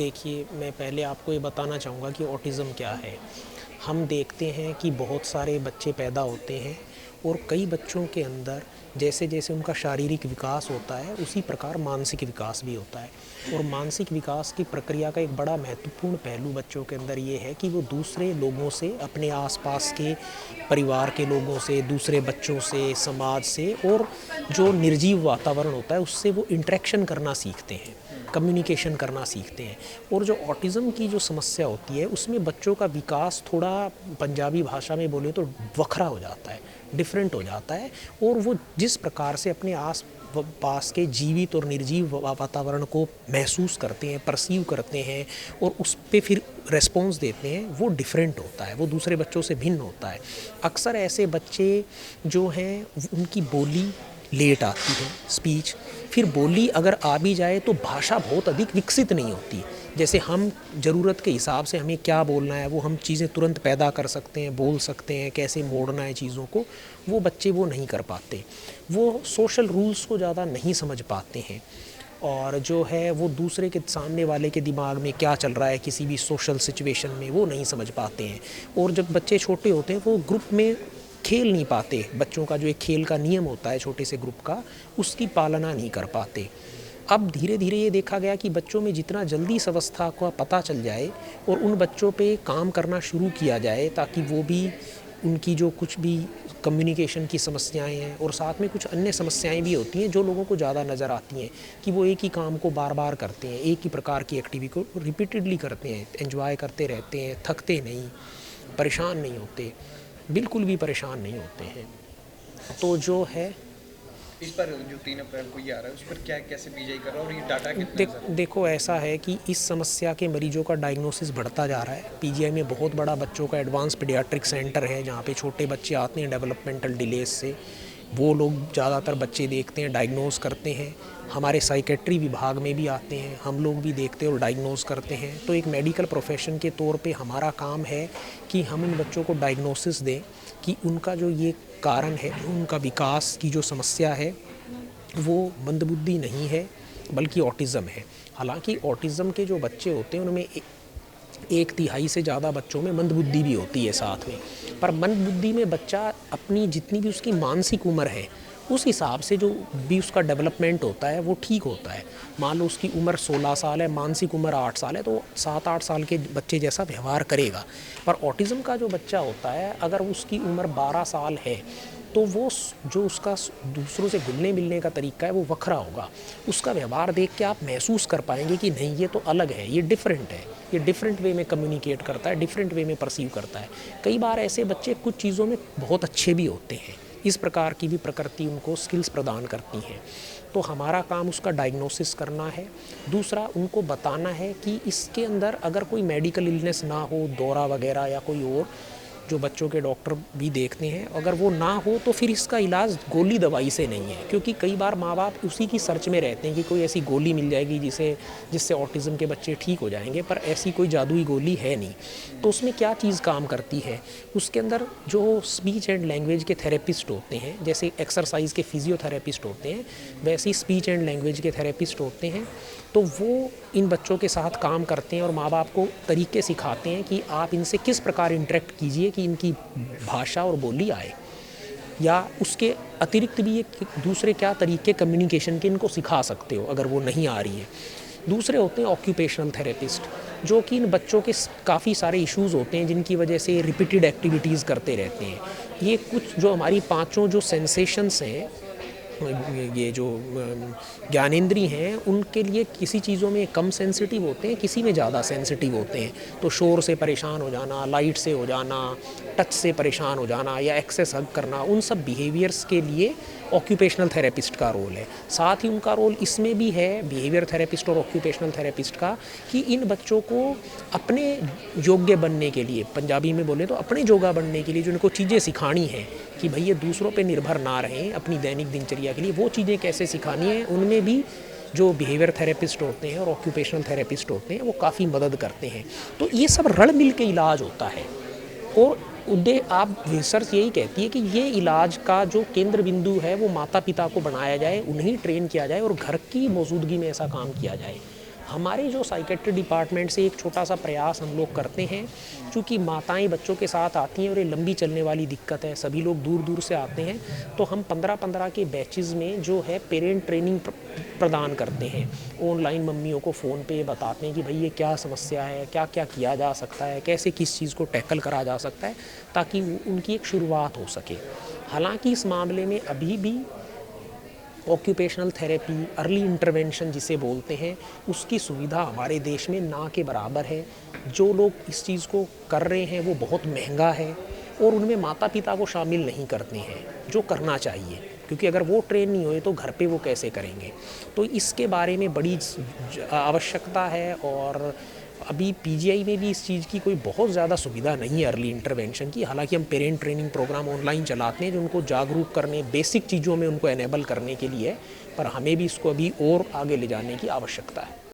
देखिए, मैं पहले आपको ये बताना चाहूँगा कि ऑटिज़म क्या है। हम देखते हैं कि बहुत सारे बच्चे पैदा होते हैं और कई बच्चों के अंदर जैसे-जैसे उनका शारीरिक विकास होता है, उसी प्रकार मानसिक विकास भी होता है। और मानसिक विकास की प्रक्रिया का एक बड़ा महत्वपूर्ण पहलू बच्चों के अंदर ये है कि वो दूसरे लोगों से, अपने आस-पास के परिवार के लोगों से, दूसरे बच्चों से, समाज से और जो निर्जीव वातावरण होता है, उससे वो इंटरेक्शन करना सीखते हैं, कम्युनिकेशन करना सीखते हैं। और जो ऑटिज़म की जो समस्या होती है, उसमें बच्चों का विकास थोड़ा, पंजाबी भाषा में बोले तो, वखरा हो जाता है, डिफरेंट हो जाता है। और वो जिस प्रकार से अपने आस पास के जीवित और निर्जीव वातावरण को महसूस करते हैं, परसीव करते हैं और उस पे फिर रिस्पॉन्स देते हैं, वो डिफरेंट होता है, वो दूसरे बच्चों से भिन्न होता है। अक्सर ऐसे बच्चे जो हैं, उनकी बोली लेट आती है, स्पीच, फिर बोली अगर आ भी जाए तो भाषा बहुत अधिक विकसित नहीं होती। जैसे हम ज़रूरत के हिसाब से हमें क्या बोलना है, वो हम चीज़ें तुरंत पैदा कर सकते हैं, बोल सकते हैं, कैसे मोड़ना है चीज़ों को, वो बच्चे वो नहीं कर पाते। वो सोशल रूल्स को ज़्यादा नहीं समझ पाते हैं और जो है वो दूसरे के, सामने वाले के दिमाग में क्या चल रहा है किसी भी सोशल सिचुएशन में, वो नहीं समझ पाते हैं। और जब बच्चे छोटे होते हैं वो ग्रुप में खेल नहीं पाते, बच्चों का जो एक खेल का नियम होता है छोटे से ग्रुप का, उसकी पालना नहीं कर पाते। अब धीरे धीरे ये देखा गया कि बच्चों में जितना जल्दी इस अवस्था का पता चल जाए और उन बच्चों पे काम करना शुरू किया जाए, ताकि वो भी, उनकी जो कुछ भी कम्युनिकेशन की समस्याएं हैं और साथ में कुछ अन्य समस्याएं भी होती हैं जो लोगों को ज़्यादा नज़र आती हैं, कि वो एक ही काम को बार बार करते हैं, एक ही प्रकार की एक्टिविटी को रिपीटेडली करते हैं, एंजॉय करते रहते हैं, थकते नहीं, परेशान नहीं होते, बिल्कुल भी परेशान नहीं होते हैं। तो जो है, इस पर जो 3 अप्रैल को ये आ रहा है, उस पर क्या कैसे बीजीआई कर रहा है और ये डाटा कितना है सर? देखो ऐसा है कि इस समस्या के मरीजों का डायग्नोसिस बढ़ता जा रहा है। पीजीआई में बहुत बड़ा बच्चों का एडवांस पीडियाट्रिक सेंटर है, जहाँ पे छोटे बच्चे आते हैं डेवलपमेंटल डिलेज से, वो लोग ज़्यादातर बच्चे देखते हैं, डायग्नोस करते हैं। हमारे साइकेट्री विभाग में भी आते हैं, हम लोग भी देखते हैं और डायग्नोस करते हैं। तो एक मेडिकल प्रोफेशन के तौर पे हमारा काम है कि हम इन बच्चों को डायग्नोसिस दें कि उनका जो ये कारण है, उनका विकास की जो समस्या है, वो मंदबुद्धि नहीं है बल्कि ऑटिज़म है। हालांकि ऑटिज़म के जो बच्चे होते हैं उनमें 1/3 से ज़्यादा बच्चों में मंदबुद्धि भी होती है साथ में। पर मंदबुद्धि में बच्चा अपनी जितनी भी उसकी मानसिक उम्र है, उस हिसाब से जो भी उसका डेवलपमेंट होता है वो ठीक होता है। मान लो उसकी उम्र 16 साल है, मानसिक उम्र 8 साल है, तो 7-8 साल के बच्चे जैसा व्यवहार करेगा। पर ऑटिज़म का जो बच्चा होता है, अगर उसकी उम्र 12 साल है, तो वो जो उसका दूसरों से घुलने मिलने का तरीका है वो वखरा होगा। उसका व्यवहार देख के आप महसूस कर पाएंगे कि नहीं, ये तो अलग है, ये डिफरेंट है, ये डिफरेंट वे में कम्युनिकेट करता है, डिफरेंट वे में परसीव करता है। कई बार ऐसे बच्चे कुछ चीज़ों में बहुत अच्छे भी होते हैं, इस प्रकार की भी प्रकृति उनको स्किल्स प्रदान करती हैं। तो हमारा काम उसका डायग्नोसिस करना है। दूसरा, उनको बताना है कि इसके अंदर अगर कोई मेडिकल इलनेस ना हो, दौरा वगैरह या कोई और, जो बच्चों के डॉक्टर भी देखते हैं, अगर वो ना हो तो फिर इसका इलाज गोली दवाई से नहीं है। क्योंकि कई बार माँ बाप उसी की सर्च में रहते हैं कि कोई ऐसी गोली मिल जाएगी जिससे ऑटिज़म के बच्चे ठीक हो जाएंगे, पर ऐसी कोई जादुई गोली है नहीं। तो उसमें क्या चीज़ काम करती है, उसके अंदर जो स्पीच एंड लैंग्वेज के थेरेपिस्ट होते हैं, जैसे एक्सरसाइज के फिजियोथेरेपिस्ट होते हैं, वैसे ही स्पीच एंड लैंग्वेज के थेरेपिस्ट होते हैं। तो वो इन बच्चों के साथ काम करते हैं और माँ बाप को तरीके सिखाते हैं कि आप इनसे किस प्रकार इंटरेक्ट कीजिए कि इनकी भाषा और बोली आए, या उसके अतिरिक्त भी ये दूसरे क्या तरीके कम्युनिकेशन के इनको सिखा सकते हो अगर वो नहीं आ रही है। दूसरे होते हैं ऑक्यूपेशनल थेरेपिस्ट, जो कि इन बच्चों के काफ़ी सारे इश्यूज़ होते हैं जिनकी वजह से रिपीटेड एक्टिविटीज़ करते रहते हैं। ये कुछ जो हमारी पांचों जो सेंसेशंस हैं, ये जो ज्ञानेंद्री हैं, उनके लिए किसी चीज़ों में कम सेंसिटिव होते हैं, किसी में ज़्यादा सेंसिटिव होते हैं। तो शोर से परेशान हो जाना, लाइट से हो जाना, टच से परेशान हो जाना या एक्सेस हग करना, उन सब बिहेवियर्स के लिए ऑक्यूपेशनल थेरेपिस्ट का रोल है। साथ ही उनका रोल इसमें भी है, बिहेवियर थेरेपिस्ट और ऑक्यूपेशनल थेरेपिस्ट का, कि इन बच्चों को अपने योग्य बनने के लिए, पंजाबी में बोले तो अपने जोगा बनने के लिए, जो इनको चीज़ें सिखानी हैं कि भाई ये दूसरों पे निर्भर ना रहें, अपनी दैनिक दिनचर्या के लिए वो चीज़ें कैसे सिखानी है, उनमें भी जो बिहेवियर थेरेपिस्ट होते हैं और ऑक्यूपेशनल थेरेपिस्ट होते हैं वो काफ़ी मदद करते हैं। तो ये सब रल मिल के इलाज होता है। और आप रिसर्च यही कहती है कि ये इलाज का जो केंद्र बिंदु है वो माता पिता को बनाया जाए, उन्हें ट्रेन किया जाए और घर की मौजूदगी में ऐसा काम किया जाए। हमारे जो साइकेट्री डिपार्टमेंट से एक छोटा सा प्रयास हम लोग करते हैं, क्योंकि माताएं बच्चों के साथ आती हैं और ये लंबी चलने वाली दिक्कत है, सभी लोग दूर दूर से आते हैं, तो हम 15-15 के बैचेज़ में जो है पेरेंट ट्रेनिंग प्रदान करते हैं। ऑनलाइन मम्मियों को फ़ोन पे बताते हैं कि भाई ये क्या समस्या है, क्या क्या किया जा सकता है, कैसे किस चीज़ को टैकल करा जा सकता है, ताकि उनकी एक शुरुआत हो सके। हालांकि इस मामले में अभी भी ऑक्यूपेशनल थेरेपी, अर्ली इंटरवेंशन जिसे बोलते हैं, उसकी सुविधा हमारे देश में ना के बराबर है। जो लोग इस चीज़ को कर रहे हैं वो बहुत महंगा है और उनमें माता पिता को शामिल नहीं करते हैं, जो करना चाहिए, क्योंकि अगर वो ट्रेन नहीं हुए तो घर पे वो कैसे करेंगे। तो इसके बारे में बड़ी आवश्यकता है और अभी पीजीआई में भी इस चीज़ की कोई बहुत ज़्यादा सुविधा नहीं है अर्ली इंटरवेंशन की। हालांकि हम पेरेंट ट्रेनिंग प्रोग्राम ऑनलाइन चलाते हैं जो उनको जागरूक करने, बेसिक चीज़ों में उनको एनेबल करने के लिए है, पर हमें भी इसको अभी और आगे ले जाने की आवश्यकता है।